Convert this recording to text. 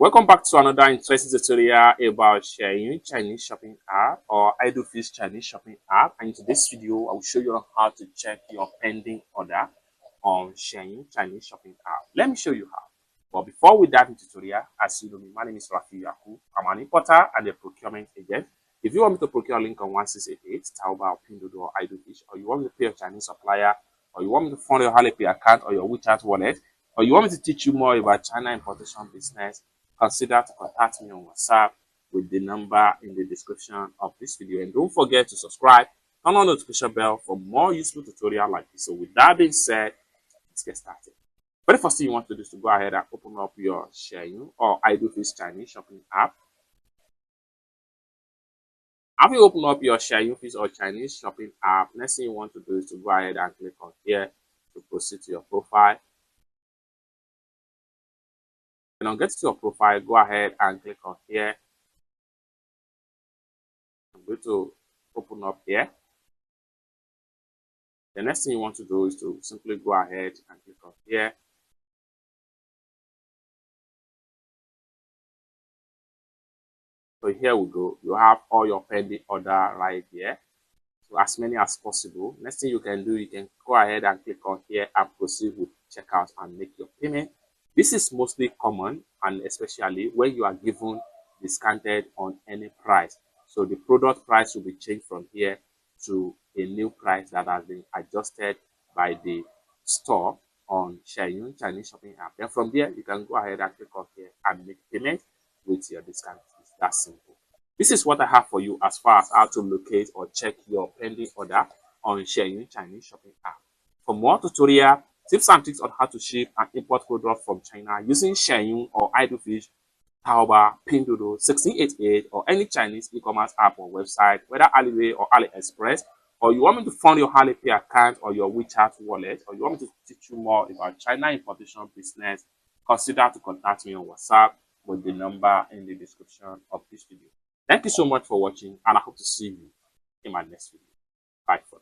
Welcome back to another interesting tutorial about Xianyu Chinese shopping app or Idlefish Chinese shopping app. And in today's video, I will show you how to check your pending order on Xianyu Chinese shopping app. Let me show you how. But before we dive into tutorial, as you know me, my name is Xianyu. I'm an importer and a procurement agent. If you want me to procure a link on 1688, Taobao, pinduoduo, or Idlefish, or you want me to pay a Chinese supplier, or you want me to fund your Alipay account or your WeChat wallet, or you want me to teach you more about China importation business, consider to contact me on WhatsApp with the number in the description of this video. And don't forget to subscribe, turn on the notification bell for more useful tutorials like this. So with that being said, let's get started. Very first thing you want to do is to go ahead and open up your Xianyu or Idlefish Chinese shopping app. After you open up your Xianyu or Chinese shopping app, next thing you want to do is to go ahead and click on here to proceed to your profile. And on getting to your profile, go ahead and click on here. I'm going to open up here. The next thing you want to do is to simply go ahead and click on here. So here we go. You have all your pending order right here. So as many as possible. Next thing you can do, you can go ahead and click on here and proceed with checkout and make your payment. This is mostly common and especially when you are given discounted on any price. So the product price will be changed from here to a new price that has been adjusted by the store on Xianyu Chinese shopping app. Then from there, you can go ahead and click on here and make payment with your discount. It's that simple. This is what I have for you as far as how to locate or check your pending order on Xianyu Chinese shopping app. For more tutorial, tips and tricks on how to ship and import products from China using Xianyu or Idlefish, Taobao, pinduoduo, 1688, or any Chinese e-commerce app or website, whether Alipay or AliExpress, or you want me to fund your Alipay account or your WeChat wallet, or you want me to teach you more about China importation business, consider to contact me on WhatsApp with the number in the description of this video. Thank you so much for watching, and I hope to see you in my next video. Bye for now.